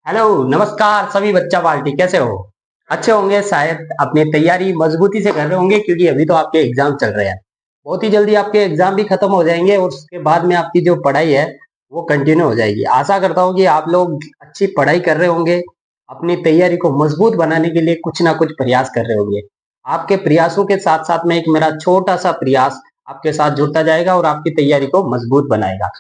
Hello, नमस्कार सभी बच्चा पार्टी, कैसे हो? अच्छे होंगे शायद। अपनी तैयारी मजबूती से कर रहे होंगे क्योंकि अभी तो आपके एग्जाम चल रहे हैं। बहुत ही जल्दी आपके एग्जाम भी खत्म हो जाएंगे और उसके बाद में आपकी जो पढ़ाई है वो कंटिन्यू हो जाएगी। आशा करता हूँ कि आप लोग अच्छी पढ़ाई कर रहे होंगे। अपनी तैयारी को मजबूत बनाने के लिए कुछ ना कुछ प्रयास कर रहे होंगे। आपके प्रयासों के साथ साथ में एक मेरा छोटा सा प्रयास आपके साथ जुड़ता जाएगा और आपकी तैयारी को मजबूत बनाएगा।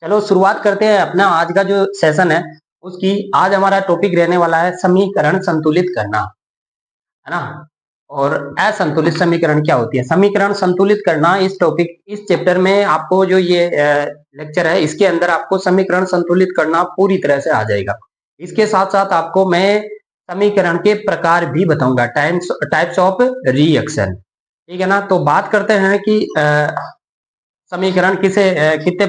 चलो शुरुआत करते हैं अपना आज का जो सेशन है उसकी। आज हमारा टॉपिक रहने वाला है समीकरण संतुलित करना, है ना। और असंतुलित समीकरण क्या होती है, समीकरण संतुलित करना, इस टॉपिक इस चैप्टर में आपको जो ये लेक्चर है इसके अंदर आपको समीकरण संतुलित करना पूरी तरह से आ जाएगा। इसके साथ साथ आपको मैं समीकरण के प्रकार भी बताऊंगा, टाइप्स ऑफ रिएक्शन। ठीक है ना। तो बात करते हैं कि समीकरण कितने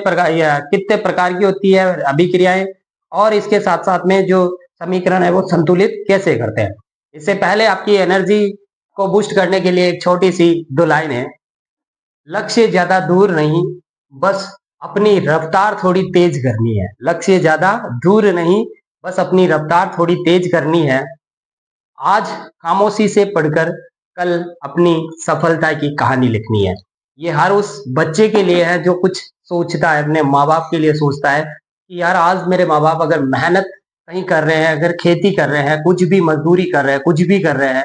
प्रकार की होती है अभिक्रियाएं, और इसके साथ साथ में जो समीकरण है वो संतुलित कैसे करते हैं। इससे पहले आपकी एनर्जी को बूस्ट करने के लिए एक छोटी सी दो लाइन है। लक्ष्य ज्यादा दूर नहीं, बस अपनी रफ्तार थोड़ी तेज करनी है। लक्ष्य ज्यादा दूर नहीं, बस अपनी रफ्तार थोड़ी तेज करनी है। आज खामोशी से पढ़कर कल अपनी सफलता की कहानी लिखनी है। ये हर उस बच्चे के लिए है जो कुछ सोचता है, अपने माँ बाप के लिए सोचता है कि यार आज मेरे माँ बाप अगर मेहनत कहीं कर रहे हैं, अगर खेती कर रहे हैं, कुछ भी मजदूरी कर रहे हैं, कुछ भी कर रहे हैं,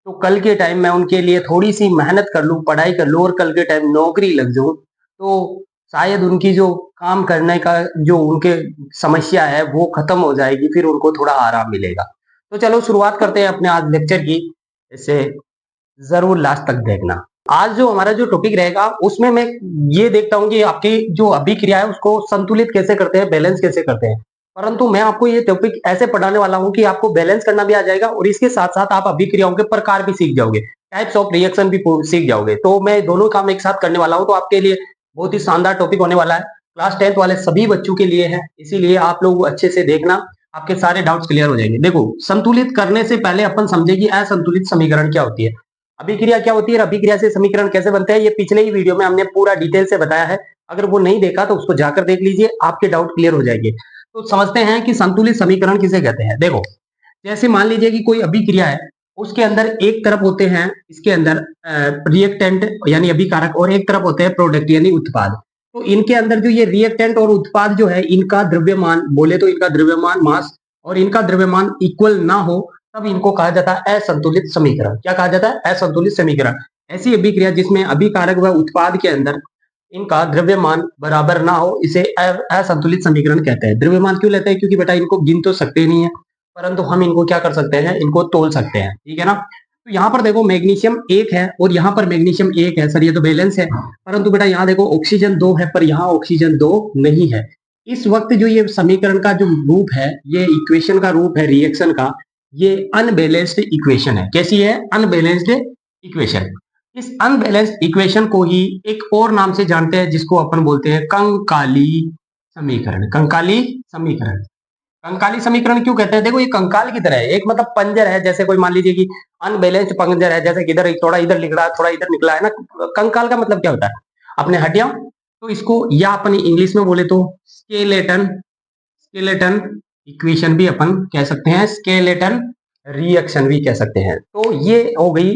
तो कल के टाइम में उनके लिए थोड़ी सी मेहनत कर लूँ, पढ़ाई कर लूँ और कल के टाइम नौकरी लग जाऊँ, तो शायद उनकी जो काम करने का जो उनके समस्या है वो खत्म हो जाएगी, फिर उनको थोड़ा आराम मिलेगा। तो चलो शुरुआत करते हैं अपने आज लेक्चर की। इसे जरूर लास्ट तक देखना। आज जो हमारा जो टॉपिक रहेगा उसमें मैं ये देखता हूँ कि आपकी जो अभिक्रिया है उसको संतुलित कैसे करते हैं, बैलेंस कैसे करते हैं। परंतु मैं आपको ये टॉपिक ऐसे पढ़ाने वाला हूँ कि आपको बैलेंस करना भी आ जाएगा और इसके साथ साथ आप अभिक्रियाओं के प्रकार भी सीख जाओगे, टाइप्स ऑफ रिएक्शन भी सीख जाओगे। तो मैं दोनों काम एक साथ करने वाला हूँ, तो आपके लिए बहुत ही शानदार टॉपिक होने वाला है। क्लास 10th वाले सभी बच्चों के लिए है, इसीलिए आप लोग अच्छे से देखना, आपके सारे डाउट्स क्लियर हो जाएंगे। देखो, संतुलित करने से पहले अपन समझे कि असंतुलित समीकरण क्या होती है, अभिक्रिया क्या होती है, अभिक्रिया से समीकरण कैसे बनते हैं। ये पिछले ही वीडियो में हमने पूरा डिटेल से बताया है, अगर वो नहीं देखा तो उसको जाकर देख लीजिए, आपके डाउट क्लियर हो जाएंगे। तो समझते हैं कि संतुलित समीकरण किसे कहते हैं। देखो, जैसे मान लीजिए कि कोई अभिक्रिया है, उसके अंदर एक तरफ होते हैं इसके अंदर रिएक्टेंट यानी अभिकारक, और एक तरफ होते हैं प्रोडक्ट यानी उत्पाद। तो इनके अंदर जो ये रिएक्टेंट और उत्पाद जो है, इनका द्रव्यमान, बोले तो इनका द्रव्यमान मास और इनका द्रव्यमान इक्वल ना हो, तब इनको कहा जाता है असंतुलित समीकरण। क्या कहा जाता है? असंतुलित समीकरण। ऐसी अभिक्रिया जिसमें अभिकारक व उत्पाद के अंदर इनका द्रव्यमान बराबर ना हो, इसे असंतुलित समीकरण कहते हैं। द्रव्यमान क्यों लेते हैं? क्योंकि बेटा इनको गिन तो सकते नहीं है, परंतु हम इनको क्या कर सकते हैं, इनको तोल सकते हैं। ठीक है ना। तो यहाँ पर देखो मैग्नीशियम एक है और यहाँ पर मैग्नीशियम एक है, सर ये तो बैलेंस है। परंतु बेटा यहाँ देखो ऑक्सीजन दो है पर यहाँ ऑक्सीजन दो नहीं है। इस वक्त जो ये समीकरण का जो रूप है, ये इक्वेशन का रूप है रिएक्शन का, ये अनबैलेंस्ड इक्वेशन है। कैसी है? Unbalanced equation. इस अनबैलेंस्ड इक्वेशन को ही एक और नाम से जानते हैं जिसको अपन बोलते हैं कंकाली समीकरण। कंकाली समीकरण। कंकाली समीकरण क्यों कहते हैं? देखो, ये कंकाल की तरह है, एक मतलब पंजर है। जैसे कोई मान लीजिए कि अनबैलेंस्ड पंजर है, जैसे कि इधर थोड़ा इधर निकला है, थोड़ा इधर निकला है ना। कंकाल का मतलब क्या होता है? अपने हड्डियां। तो इसको या अपन इंग्लिश में बोले तो स्केलेटन, स्केलेटन इक्वेशन भी अपन कह सकते हैं, स्केलेटन रिएक्शन भी कह सकते हैं। तो ये हो गई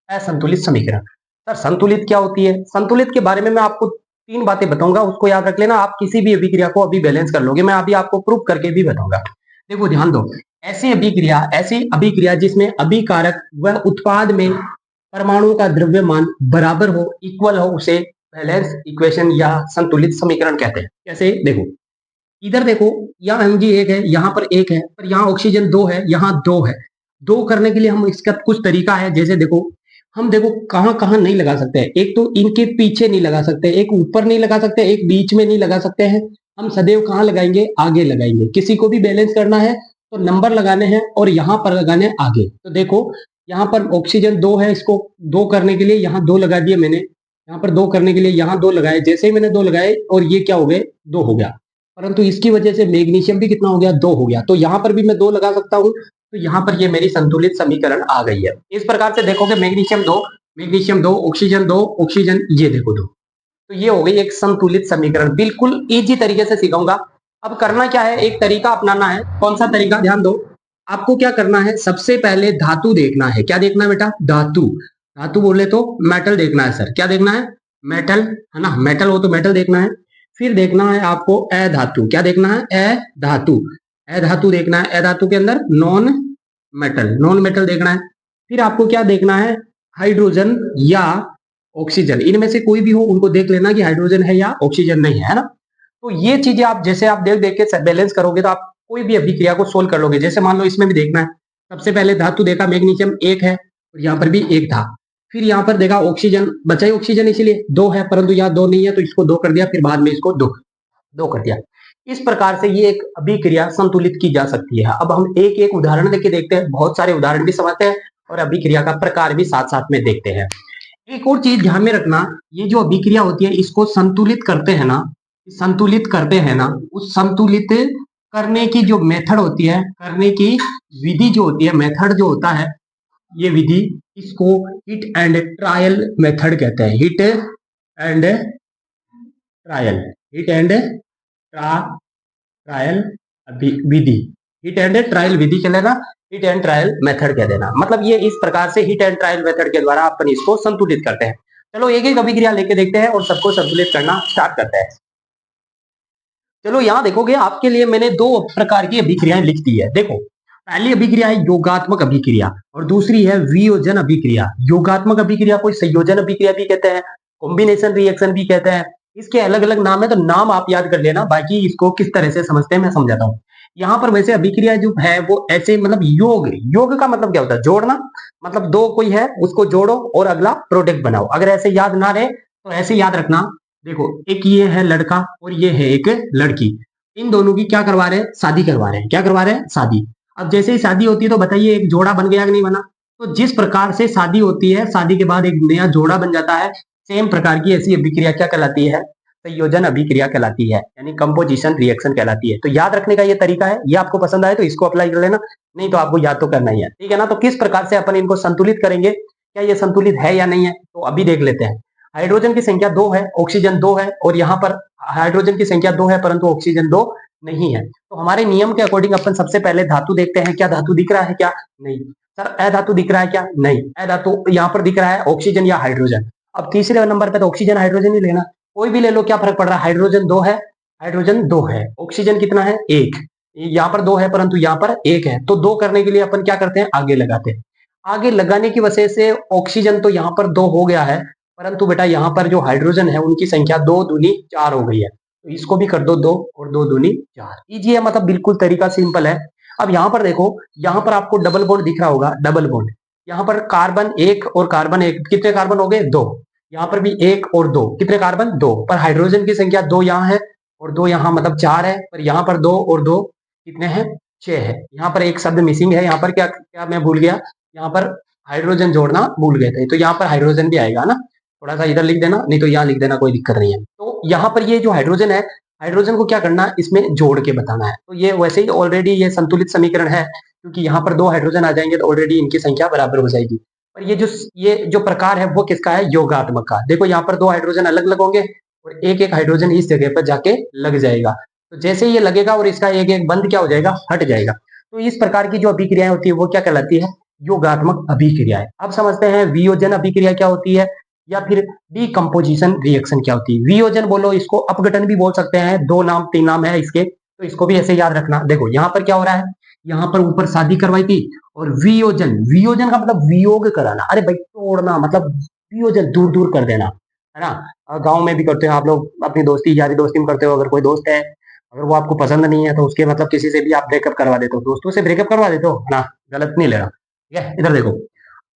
असंतुलित समीकरण। सर संतुलित क्या होती है? संतुलित के बारे में मैं आपको तीन बातें बताऊंगा, उसको याद रख लेना। आप किसी भी अभिक्रिया को अभी बैलेंस कर लोगे, मैं अभी आपको प्रूफ करके भी बताऊंगा। देखो ध्यान दो, ऐसी अभिक्रिया जिसमें अभिकारक व उत्पाद में परमाणु का द्रव्यमान बराबर हो, इक्वल हो, उसे बैलेंस इक्वेशन या संतुलित समीकरण कहते हैं। कैसे? देखो, इधर देखो, यहाँ एमजी एक है, यहाँ पर एक है, पर यहाँ ऑक्सीजन दो है, यहाँ दो है। दो करने के लिए हम इसका कुछ तरीका है। जैसे देखो, हम देखो कहाँ कहाँ नहीं लगा सकते हैं। एक तो इनके पीछे नहीं लगा सकते, एक ऊपर नहीं लगा सकते, एक बीच में नहीं लगा सकते हैं। हम सदैव कहाँ लगाएंगे? आगे लगाएंगे। किसी को भी बैलेंस करना है तो नंबर लगाने हैं और यहाँ पर लगाने हैं आगे। तो देखो, यहाँ पर ऑक्सीजन दो है, इसको दो करने के लिए यहाँ दो लगा दिए मैंने, यहाँ पर दो करने के लिए यहाँ दो लगाए। जैसे ही मैंने दो लगाए और ये क्या हो गए? दो हो गया। परंतु इसकी वजह से मैग्नीशियम भी कितना हो गया? दो हो गया। तो यहाँ पर भी मैं दो लगा सकता हूँ, तो यहाँ पर ये मेरी संतुलित समीकरण आ गई है। इस प्रकार से देखोगे, मैग्नीशियम दो, मैग्नीशियम दो, ऑक्सीजन दो, ऑक्सीजन, ये देखो दो। तो ये हो गई एक संतुलित समीकरण। बिल्कुल इजी तरीके से सिखाऊंगा, अब करना क्या है, एक तरीका अपनाना है। कौन सा तरीका, ध्यान दो। आपको क्या करना है, सबसे पहले धातु देखना है। क्या देखना है बेटा, धातु। धातु बोले तो मेटल देखना है सर। क्या देखना है, मेटल, है ना, मेटल हो तो मेटल देखना है। फिर देखना है आपको अधातु। क्या देखना है, अधातु। अधातु देखना है, अधातु के अंदर नॉन मेटल, नॉन मेटल देखना है। फिर आपको क्या देखना है, हाइड्रोजन या ऑक्सीजन, इनमें से कोई भी हो उनको देख लेना कि हाइड्रोजन है या ऑक्सीजन नहीं है ना। तो ये चीजें आप जैसे आप देख देख के बैलेंस करोगे तो आप कोई भी अभिक्रिया को सोल्व कर लोगे। जैसे मान लो इसमें भी देखना है, सबसे पहले धातु देखा मैग्नीशियम एक है और यहाँ पर भी एक था। फिर यहाँ पर देखा ऑक्सीजन, बचा ही ऑक्सीजन, इसीलिए दो है, परंतु यहाँ दो नहीं है तो इसको दो कर दिया, फिर बाद में इसको दो दो कर दिया। इस प्रकार से ये एक अभिक्रिया संतुलित की जा सकती है। अब हम एक एक उदाहरण देके देखते हैं, बहुत सारे उदाहरण भी समझते हैं और अभिक्रिया का प्रकार भी साथ साथ में देखते हैं। एक और चीज ध्यान में रखना, ये जो अभिक्रिया होती है इसको संतुलित करते हैं ना, संतुलित करते हैं ना, उस संतुलित करने की जो मेथड होती है, करने की विधि जो होती है, मेथड जो होता है, ये विधि, इसको हिट एंड ट्रायल मेथड कहते हैं। Hit and trial, hit and trial विधि, हिट एंड ट्रायल विधि कह लेना, हिट एंड ट्रायल मेथड कह देना। मतलब ये इस प्रकार से हिट एंड ट्रायल मेथड के द्वारा अपन इसको संतुलित करते हैं। चलो एक एक अभिक्रिया लेके देखते हैं और सबको संतुलित करना स्टार्ट करते हैं। चलो यहाँ देखोगे आपके लिए मैंने दो प्रकार की अभिक्रियाएं लिख दी है। देखो, पहली अभिक्रिया है योगात्मक अभिक्रिया और दूसरी है वियोजन अभिक्रिया। योगात्मक अभिक्रिया को संयोजन अभिक्रिया भी कहते हैं, कॉम्बिनेशन रिएक्शन भी कहते हैं। इसके अलग अलग नाम है, तो नाम आप याद कर लेना, बाकी इसको किस तरह से समझते हैं मैं समझाता हूँ। यहाँ पर वैसे अभिक्रिया जो है वो ऐसे, मतलब योग, योग का मतलब क्या होता है, जोड़ना। मतलब दो कोई है उसको जोड़ो और अगला प्रोडक्ट बनाओ। अगर ऐसे याद ना रहे तो ऐसे याद रखना। देखो, एक ये है लड़का और ये है एक लड़की, इन दोनों की क्या करवा रहे हैं, शादी करवा रहे हैं। क्या करवा रहे हैं, शादी। अब जैसे ही शादी होती है तो बताइए एक जोड़ा बन गया कि नहीं बना। तो जिस प्रकार से शादी होती है, शादी के बाद एक नया जोड़ा बन जाता है, सेम प्रकार की ऐसी अभिक्रिया क्या कहलाती है, संयोजन अभिक्रिया कहलाती है, यानी कंपोजिशन रिएक्शन कहलाती है। तो याद रखने का ये तरीका है। ये आपको पसंद आए तो इसको अप्लाई कर लेना, नहीं तो आपको याद तो करना ही है, ठीक है ना। तो किस प्रकार से अपन इनको संतुलित करेंगे, क्या ये संतुलित है या नहीं है, तो अभी देख लेते हैं। हाइड्रोजन की संख्या 2 है, ऑक्सीजन 2 है, और यहाँ पर हाइड्रोजन की संख्या 2 है परंतु ऑक्सीजन 2 नहीं है। तो हमारे नियम के अकॉर्डिंग अपन सबसे पहले धातु देखते हैं। क्या धातु दिख रहा है, क्या नहीं। सर अधातु दिख रहा है, क्या नहीं। अधातु यहाँ पर दिख रहा है ऑक्सीजन या हाइड्रोजन। अब तीसरे नंबर पे तो ऑक्सीजन हाइड्रोजन ही लेना, कोई भी ले लो, क्या फर्क पड़ रहा है। हाइड्रोजन 2 है, हाइड्रोजन 2 है, ऑक्सीजन कितना है, 1। यहाँ पर 2 है परंतु यहाँ पर 1 है, तो 2 करने के लिए अपन क्या करते हैं, आगे लगाते हैं। आगे लगाने की वजह से ऑक्सीजन तो यहाँ पर 2 हो गया है, परंतु बेटा यहाँ पर जो हाइड्रोजन है उनकी संख्या 2 दूनी 4 हो गई है। तो इसको भी कर दो 2 और 2 दूनी 4। इजी है, मतलब बिल्कुल तरीका सिंपल है। अब यहाँ पर देखो, यहाँ पर आपको डबल बॉन्ड दिख रहा होगा, डबल बॉन्ड। यहाँ पर कार्बन 1 और कार्बन 1, कितने कार्बन हो गए, 2। यहाँ पर भी 1 और 2, कितने कार्बन, 2। पर हाइड्रोजन की संख्या 2 यहाँ है और 2 यहाँ, मतलब 4 है। पर यहाँ पर 2 और 2 कितने हैं, 6 है। यहाँ पर एक शब्द मिसिंग है, यहाँ पर क्या क्या मैं भूल गया, यहाँ पर हाइड्रोजन जोड़ना भूल गए थे, तो यहाँ पर हाइड्रोजन भी आएगा ना। थोड़ा सा इधर लिख देना, नहीं तो यहाँ लिख देना, कोई दिक्कत नहीं है। तो यहाँ पर ये जो हाइड्रोजन है, हाइड्रोजन को क्या करना है, इसमें जोड़ के बताना है। तो ये वैसे ही ऑलरेडी ये संतुलित समीकरण है, क्योंकि यहाँ पर 2 हाइड्रोजन आ जाएंगे तो ऑलरेडी इनकी संख्या बराबर हो जाएगी। पर ये जो प्रकार है वो किसका है, योगात्मक का। देखो यहाँ पर 2 हाइड्रोजन अलग अलग होंगे और एक एक हाइड्रोजन इस जगह पर जाके लग जाएगा। तो जैसे ये लगेगा और इसका एक एक बंद क्या हो जाएगा, हट जाएगा। तो इस प्रकार की जो अभिक्रियाएं होती है वो क्या कहलाती है, योगात्मक अभिक्रियाएं। अब समझते हैं वियोजन अभिक्रिया क्या होती है, या फिर डीकंपोजिशन रिएक्शन क्या होती है। वियोजन बोलो, इसको अपघटन भी बोल सकते हैं, 2 नाम 3 नाम है इसके, तो इसको भी ऐसे याद रखना। देखो यहाँ पर क्या हो रहा है, यहाँ पर ऊपर शादी करवाई थी, और वियोजन, वियोजन का मतलब वियोग कराना, अरे भाई तोड़ना, मतलब वियोजन दूर दूर कर देना, है ना। गांव में भी करते हो आप लोग, अपनी दोस्ती यारी दोस्ती में करते हो। अगर कोई दोस्त है, अगर वो आपको पसंद नहीं है तो उसके मतलब किसी से भी आप ब्रेकअप करवा देते हो, दोस्तों से ब्रेकअप करवा देते हो ना, गलत नहीं लेना, ठीक है। इधर देखो,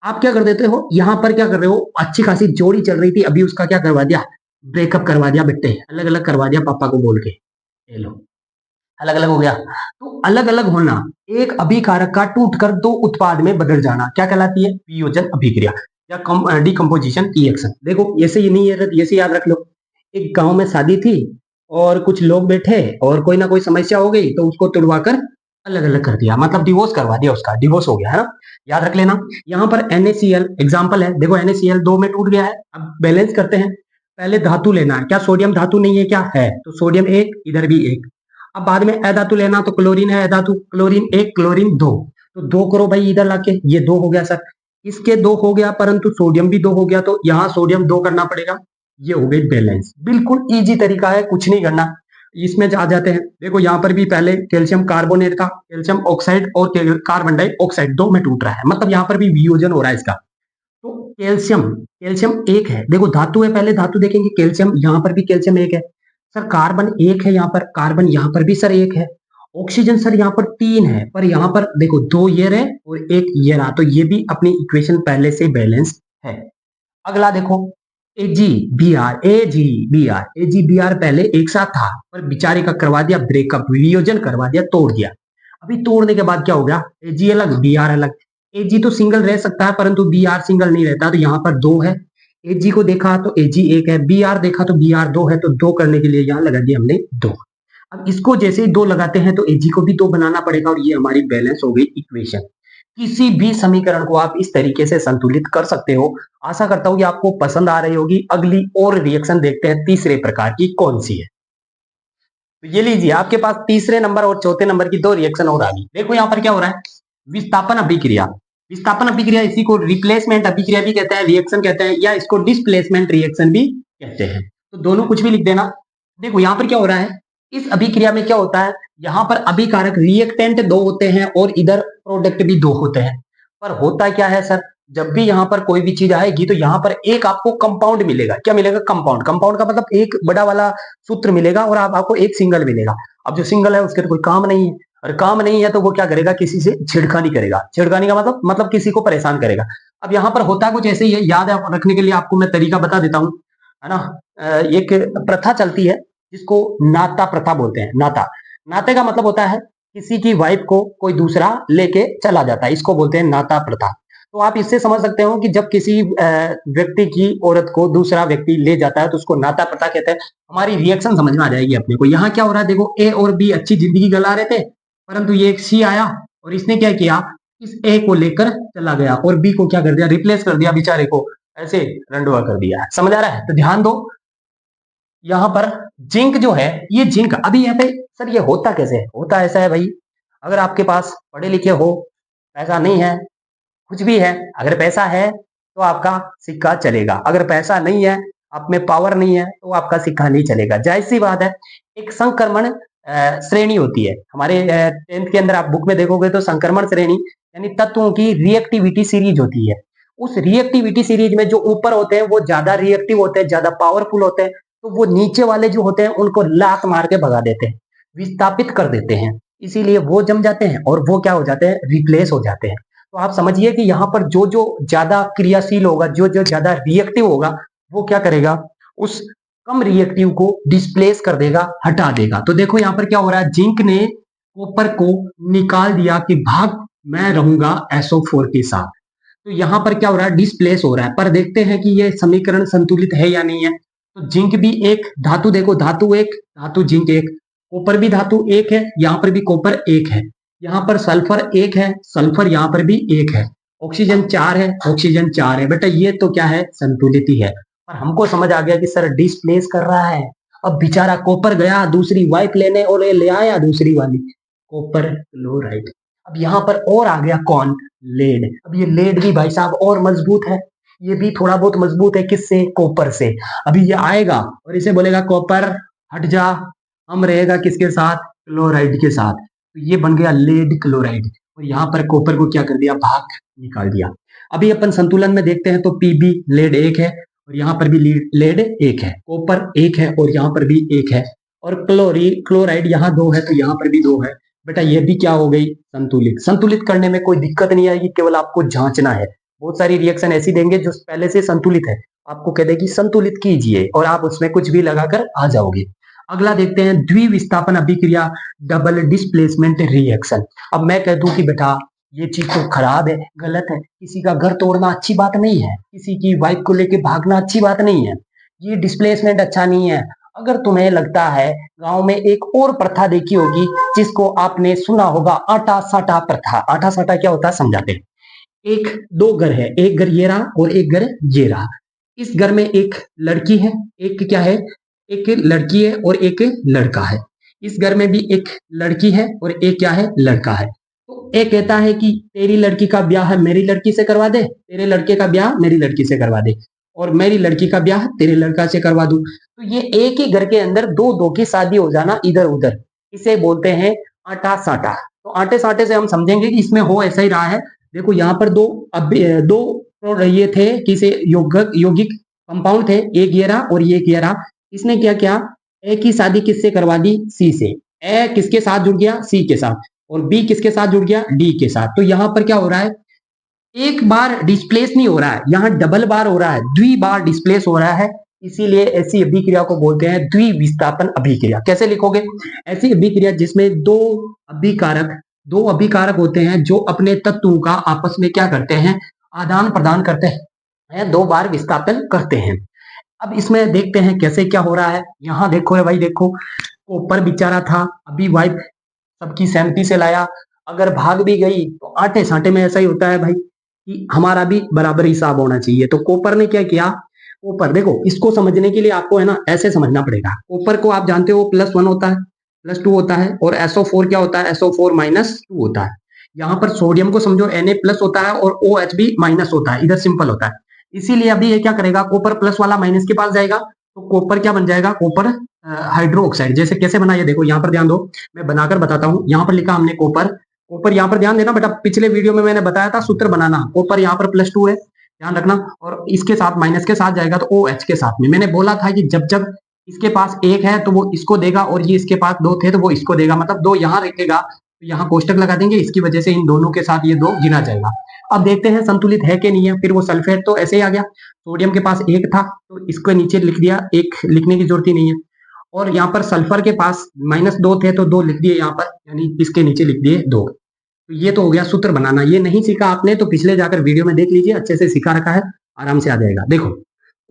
आप क्या कर देते हो, यहाँ पर क्या कर रहे हो, अच्छी खासी जोड़ी चल रही थी, अभी उसका क्या करवा दिया, ब्रेकअप करवा दिया बेटे, अलग अलग करवा दिया पापा को बोल के, ये लो अलग अलग हो गया। तो अलग अलग होना, एक अभिकारक का टूटकर 2 उत्पाद में बदल जाना, क्या कहलाती है, वियोजन अभिक्रिया या डिकम्पोजिशन रिएक्शन। देखो ऐसे ही नहीं है, ऐसे याद रख लो। एक गांव में शादी थी और कुछ लोग बैठे और कोई ना कोई समस्या हो गई तो उसको तुड़वाकर अलग अलग कर दिया, मतलब डिवोर्स करवा दिया, उसका डिवोर्स हो गया, है ना। याद रख लेना। यहाँ पर NaCl एग्जाम्पल है, देखो NaCl 2 में टूट गया है। अब बैलेंस करते हैं, पहले धातु लेना है, क्या सोडियम धातु नहीं है, क्या है, तो सोडियम 1, इधर भी 1। अब बाद में ए धातु लेना तो क्लोरीन है, ए धातु, क्लोरीन 1 क्लोरीन 2, तो 2 करो भाई इधर लाके, ये 2 हो गया सर, इसके 2 हो गया, परंतु सोडियम भी 2 हो गया, तो यहाँ सोडियम 2 करना पड़ेगा, ये हो गई बैलेंस। बिल्कुल इजी तरीका है, कुछ नहीं करना। इसमें आ जाते हैं, देखो यहाँ पर भी पहले कैल्शियम कार्बोनेट था, कैल्शियम ऑक्साइड और कार्बन डाइऑक्साइड 2 में टूट रहा है, मतलब यहाँ पर भी वियोजन हो रहा है इसका। तो कैल्शियम, कैल्शियम 1 है, देखो धातु है, पहले धातु देखेंगे, कैल्शियम, यहाँ पर भी कैल्शियम 1 है सर, कार्बन 1 है यहाँ पर, कार्बन यहाँ पर भी सर 1 है, ऑक्सीजन सर यहाँ पर 3 है, पर यहाँ पर देखो 2 ये रहे और 1 ये रहा, तो ये भी अपनी इक्वेशन पहले से बैलेंस है। अगला देखो AgBr, AgBr पहले एक साथ था, पर बेचारे का करवा दिया ब्रेकअप, वियोजन करवा दिया, तोड़ दिया। अभी तोड़ने के बाद क्या हो गया, Ag अलग Br अलग, Ag तो सिंगल रह सकता है, परंतु Br सिंगल नहीं रहता, तो यहाँ पर 2 है, Ag को देखा तो Ag 1 है, Br देखा तो Br 2 है, तो 2 करने के लिए यहाँ लगा दिया हमने 2। अब इसको जैसे ही 2 लगाते हैं तो Ag को भी 2 बनाना पड़ेगा, और ये हमारी बैलेंस हो गई इक्वेशन। किसी भी समीकरण को आप इस तरीके से संतुलित कर सकते हो। आशा करता हूं कि आपको पसंद आ रही होगी। अगली और रिएक्शन देखते हैं तीसरे प्रकार की कौन सी है। तो ये लीजिए, आपके पास तीसरे नंबर और चौथे नंबर की 2 रिएक्शन और आ गई। देखो यहाँ पर क्या हो रहा है, विस्थापन अभिक्रिया। विस्थापन अभिक्रिया, इसी को रिप्लेसमेंट अभिक्रिया भी कहते हैं, रिएक्शन कहते हैं, या इसको डिस्प्लेसमेंट रिएक्शन भी कहते हैं। तो दोनों कुछ भी लिख देना। देखो यहाँ पर क्या हो रहा है, इस अभिक्रिया में क्या होता है, यहाँ पर अभिकारक रिएक्टेंट 2 होते हैं और इधर प्रोडक्ट भी 2 होते हैं। पर होता क्या है सर, जब भी यहाँ पर कोई भी चीज आएगी तो यहाँ पर एक आपको कंपाउंड मिलेगा। क्या मिलेगा, कंपाउंड। कंपाउंड का मतलब एक बड़ा वाला सूत्र मिलेगा और आपको एक सिंगल मिलेगा। अब जो सिंगल है उसके तो कोई काम नहीं है, और काम नहीं है तो वो क्या करेगा, किसी से छेड़खानी करेगा। छेड़खानी का मतलब किसी को परेशान करेगा। अब यहाँ पर होता कुछ ऐसे ही है, याद रखने के लिए आपको मैं तरीका बता देता हूँ, है ना। एक प्रथा चलती है जिसको नाता प्रथा बोलते हैं। नाता, नाते का मतलब होता है किसी की वाइफ को कोई दूसरा लेके चला जाता है, इसको बोलते हैं नाता प्रथा। तो आप इससे समझ सकते हो कि जब किसी व्यक्ति की औरत को दूसरा व्यक्ति ले जाता है तो उसको नाता प्रथा कहते हैं। हमारी रिएक्शन समझ में आ जाएगी अपने को। यहाँ क्या हो रहा है, देखो ए और बी अच्छी जिंदगी गला रहे थे, परंतु ये एक सी आया और इसने क्या किया, इस ए को लेकर चला गया और बी को क्या कर दिया, रिप्लेस कर दिया, बेचारे को ऐसे रंडवा कर दिया। समझ आ रहा है, तो ध्यान दो। यहाँ पर जिंक जो है, ये जिंक, अभी यहाँ पे सर ये होता कैसे है, होता ऐसा है भाई, अगर आपके पास पढ़े लिखे हो, पैसा नहीं है, कुछ भी है, अगर पैसा है तो आपका सिक्का चलेगा, अगर पैसा नहीं है, आप में पावर नहीं है, तो आपका सिक्का नहीं चलेगा। जाहिर सी बात है। एक संक्रमण श्रेणी होती है हमारे 10th के अंदर, आप बुक में देखोगे तो संक्रमण श्रेणी यानी तत्वों की रिएक्टिविटी सीरीज होती है। उस रिएक्टिविटी सीरीज में जो ऊपर होते हैं वो ज्यादा रिएक्टिव होते हैं, ज्यादा पावरफुल होते हैं, तो वो नीचे वाले जो होते हैं उनको लात मार के भगा देते हैं, विस्थापित कर देते हैं, इसीलिए वो जम जाते हैं और वो क्या हो जाते हैं, रिप्लेस हो जाते हैं। तो आप समझिए कि यहाँ पर जो जो ज्यादा क्रियाशील होगा, जो जो ज्यादा रिएक्टिव होगा, वो क्या करेगा, उस कम रिएक्टिव को डिस्प्लेस कर देगा, हटा देगा। तो देखो यहाँ पर क्या हो रहा है, जिंक ने कॉपर को निकाल दिया कि भाग मैं रहूंगा SO4 के साथ। तो यहाँ पर क्या हो रहा है, डिस्प्लेस हो रहा है। पर देखते हैं कि ये समीकरण संतुलित है या नहीं है। तो जिंक भी एक धातु, देखो धातु एक, धातु जिंक एक, कॉपर भी धातु एक है, यहाँ पर भी कॉपर एक है, यहाँ पर सल्फर एक है, सल्फर यहाँ पर भी एक है, ऑक्सीजन 4 है, ऑक्सीजन 4 है। बेटा ये तो क्या है, संतुलित ही है। पर हमको समझ आ गया कि सर डिस्प्लेस कर रहा है। अब बेचारा कॉपर गया दूसरी वाइफ लेने और ये ले आया दूसरी वाली कॉपर क्लोराइड। अब यहाँ पर और आ गया कौन, लेड। अब ये लेड भी भाई साहब और मजबूत है, ये भी थोड़ा बहुत मजबूत है, किससे, कॉपर से। अभी ये आएगा और इसे बोलेगा कॉपर हट जा, हम रहेगा किसके साथ, क्लोराइड के साथ। तो ये बन गया लेड क्लोराइड, और यहाँ पर कॉपर को क्या कर दिया, भाग निकाल दिया। अभी अपन संतुलन में देखते हैं तो Pb लेड एक है और यहाँ पर भी लेड एक है, कॉपर एक है और यहाँ पर भी एक है, और क्लोराइड यहाँ 2 है तो यहाँ पर भी 2 है। बेटा ये भी क्या हो गई, संतुलित। संतुलित करने में कोई दिक्कत नहीं आएगी, केवल आपको जांचना है। बहुत सारी रिएक्शन ऐसी देंगे जो पहले से संतुलित है, आपको कह देगी संतुलित कीजिए और आप उसमें कुछ भी लगाकर आ जाओगे। अगला देखते हैं द्विविस्थापन अभिक्रिया, डबल डिस्प्लेसमेंट रिएक्शन। अब मैं कह दूं कि बेटा ये चीज तो खराब है, गलत है, किसी का घर तोड़ना अच्छी बात नहीं है, किसी की वाइफ को लेके भागना अच्छी बात नहीं है, ये डिस्प्लेसमेंट अच्छा नहीं है। अगर तुम्हें लगता है, गांव में एक और प्रथा देखी होगी जिसको आपने सुना होगा, आटा साटा प्रथा। आटा साटा क्या होता है समझाते हैं। एक दो घर है, एक घर ये रहा और एक घर ये रहा। इस घर में एक लड़की है, एक क्या है, एक लड़की है और एक लड़का है। इस घर में भी एक लड़की है और एक क्या है, लड़का है। तो एक कहता है कि तेरी लड़की का ब्याह है मेरी लड़की से करवा दे, तेरे लड़के का ब्याह मेरी लड़की से करवा दे, और मेरी लड़की का ब्याह तेरे लड़का से करवा दूं। तो ये एक ही घर के अंदर दो दो की शादी हो जाना इधर उधर, इसे बोलते हैं आटा साटा। तो आटे साटे से हम समझेंगे कि इसमें हो ऐसा ही रहा है। देखो यहाँ पर दो ये थे किसे यौगिक कंपाउंड थे, एक ये रहा और ये एक ये रहा। इसने क्या किया, ए की शादी किससे करवा दी, सी से। ए किसके साथ जुड़ गया, सी के साथ, और बी किसके साथ जुड़ गया, डी के साथ। तो यहाँ पर क्या हो रहा है, एक बार डिस्प्लेस नहीं हो रहा है, यहाँ डबल बार हो रहा है, द्विबार डिस्प्लेस हो रहा है। इसीलिए ऐसी अभिक्रिया को बोलते हैं द्विविस्थापन अभिक्रिया। कैसे लिखोगे, ऐसी अभिक्रिया जिसमें दो अभिकारक होते हैं जो अपने तत्वों का आपस में क्या करते हैं, आदान प्रदान करते हैं, दो बार विस्थापन करते हैं। अब इसमें देखते हैं कैसे क्या हो रहा है। यहाँ देखो है भाई, देखो ऊपर बेचारा था, अभी वाइफ सबकी सहमति से लाया, अगर भाग भी गई तो आटे साटे में ऐसा ही होता है भाई कि हमारा भी बराबर हिसाब होना चाहिए। तो कोपर ने क्या किया, कोपर देखो इसको समझने के लिए आपको है ना ऐसे समझना पड़ेगा। कोपर को आप जानते हो +1 होता है, +2 होता है, और SO4 क्या होता है, SO4-2 होता है। यहाँ पर सोडियम को समझो Na+ होता है और OH भी माइनस होता है, इधर सिंपल होता है। इसीलिए अभी ये क्या करेगा, कोपर प्लस वाला माइनस के पास जाएगा तो कोपर क्या बन जाएगा, कोपर हाइड्रो ऑक्साइड। जैसे कैसे बना, ये देखो यहाँ पर ध्यान दो, मैं बनाकर बताता हूँ। यहाँ पर लिखा हमने कोपर, कोपर यहाँ पर ध्यान देना बेटा, पिछले वीडियो में मैंने बताया था सूत्र बनाना। कोपर यहाँ पर +2 है, ध्यान रखना, और इसके साथ माइनस के साथ जाएगा तो OH के साथ में। मैंने बोला था कि जब जब इसके पास एक है तो वो इसको देगा, और ये इसके पास दो थे तो वो इसको देगा, मतलब दो यहाँ रखेगा तो यहाँ कोष्टक लगा देंगे, इसकी वजह से इन दोनों के साथ ये दो गिना जाएगा। अब देखते हैं संतुलित है कि नहीं है। फिर वो सल्फेट तो ऐसे ही आ गया, सोडियम के पास एक था तो इसको नीचे लिख दिया, एक लिखने की जरूरत ही नहीं है। और यहाँ पर सल्फर के पास -2 थे तो 2 लिख दिए यहाँ पर, यानी इसके नीचे लिख दिए 2। तो ये तो हो गया सूत्र बनाना। ये नहीं सीखा आपने तो पिछले जाकर वीडियो में देख लीजिए, अच्छे से सिखा रखा है, आराम से आ जाएगा। देखो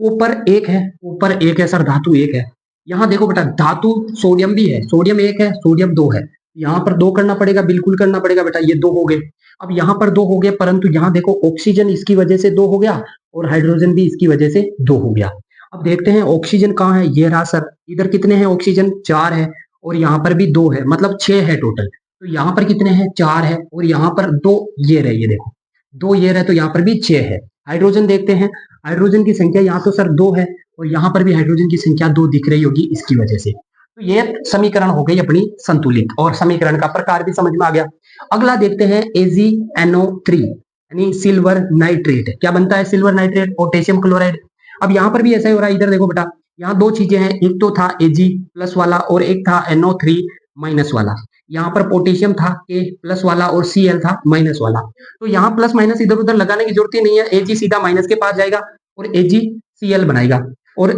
ऊपर एक है, ऊपर एक है सर, धातु एक है। यहाँ देखो बेटा धातु सोडियम भी है, सोडियम एक है, सोडियम 2 है, यहाँ पर 2 करना पड़ेगा, बिल्कुल करना पड़ेगा बेटा, ये 2 हो गए। अब यहाँ पर 2 हो गए, परंतु यहाँ देखो ऑक्सीजन इसकी वजह से 2 हो गया और हाइड्रोजन भी इसकी वजह से 2 हो गया। अब देखते हैं ऑक्सीजन कहाँ है, ये रहा सर। इधर कितने हैं ऑक्सीजन, 4 है, और यहाँ पर भी 2 है, मतलब 6 है टोटल। तो यहाँ पर कितने हैं, 4 है, और यहाँ पर 2 ये रहे, ये देखो 2 ये रहे, तो यहाँ पर भी 6 है। हाइड्रोजन देखते हैं, हाइड्रोजन की संख्या यहाँ तो सर 2 है, और यहाँ पर भी हाइड्रोजन की संख्या 2 दिख रही होगी इसकी वजह से। तो ये समीकरण हो गई अपनी संतुलित, और समीकरण का प्रकार भी समझ में आ गया। अगला देखते हैं AgNO3 यानी सिल्वर नाइट्रेट। क्या बनता है सिल्वर नाइट्रेट, पोटेशियम क्लोराइड। अब यहाँ पर भी ऐसा ही हो रहा है, इधर देखो बेटा, यहाँ 2 चीजें हैं, एक तो था Ag+ वाला और एक था NO3- वाला। यहाँ पर पोटेशियम था K+ वाला और Cl था माइनस वाला। तो यहाँ प्लस माइनस इधर उधर लगाने की जरूरत ही नहीं है, Ag सीधा माइनस के पास जाएगा और AgCl बनाएगा, और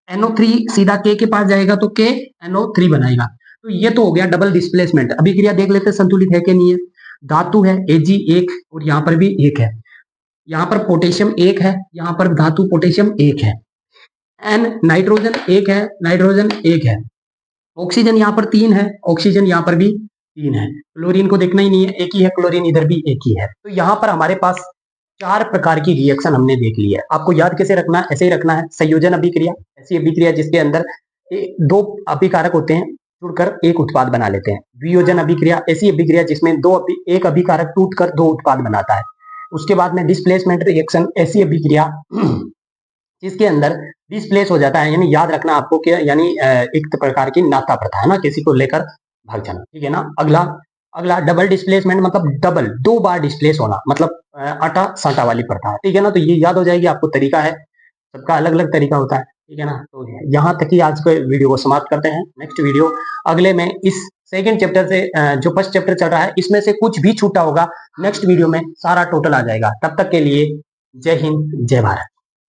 NO3 सीधा K के पास जाएगा तो KNO3 बनाएगा। तो ये तो हो गया डबल डिस्प्लेसमेंट। अभिक्रिया देख लेते हैं संतुलित है कि नहीं है। धातु है Ag1 और यहाँ पर भी 1 है, यहाँ पर पोटेशियम 1 है, यहाँ पर धातु पोटेशियम 1 है, नाइट्रोजन 1 है, नाइट्रोजन 1 है, ऑक्सीजन यहाँ पर 3 है, ऑक्सीजन यहाँ पर भी 3 है, क्लोरीन को देखना ही नहीं है, एक ही है क्लोरीन, इधर भी एक ही है। तो यहाँ पर हमारे पास 4 प्रकार की रिएक्शन हमने देख ली है। आपको याद कैसे रखना है, ऐसे ही रखना है। संयोजन अभिक्रिया, ऐसी अभिक्रिया जिसके अंदर 2 अभिकारक होते हैं जुड़कर एक उत्पाद बना लेते हैं। वियोजन अभिक्रिया, ऐसी अभिक्रिया जिसमें एक अभिकारक टूटकर 2 उत्पाद बनाता है। उसके बाद में डिस्प्लेसमेंट रिएक्शन, ऐसी अभिक्रिया जिसके अंदर डिस्प्लेस हो जाता है, यानी याद रखना आपको कि यानी एक प्रकार की नाता प्रथा है ना, किसी को लेकर भाग जाना, ठीक है ना। अगला डबल डिस्प्लेसमेंट, मतलब डबल 2 बार डिस्प्लेस होना, मतलब आटा साटा वाली प्रथा, ठीक है ना। तो ये याद हो जाएगी आपको, तरीका है, सबका अलग अलग तरीका होता है, ठीक है ना। तो यहाँ तक ही आज के वीडियो को समाप्त करते हैं। नेक्स्ट वीडियो अगले में इस सेकंड चैप्टर से जो फर्स्ट चैप्टर चल रहा है इसमें से कुछ भी छूटा होगा नेक्स्ट वीडियो में सारा टोटल आ जाएगा। तब तक के लिए जय हिंद, जय भारत।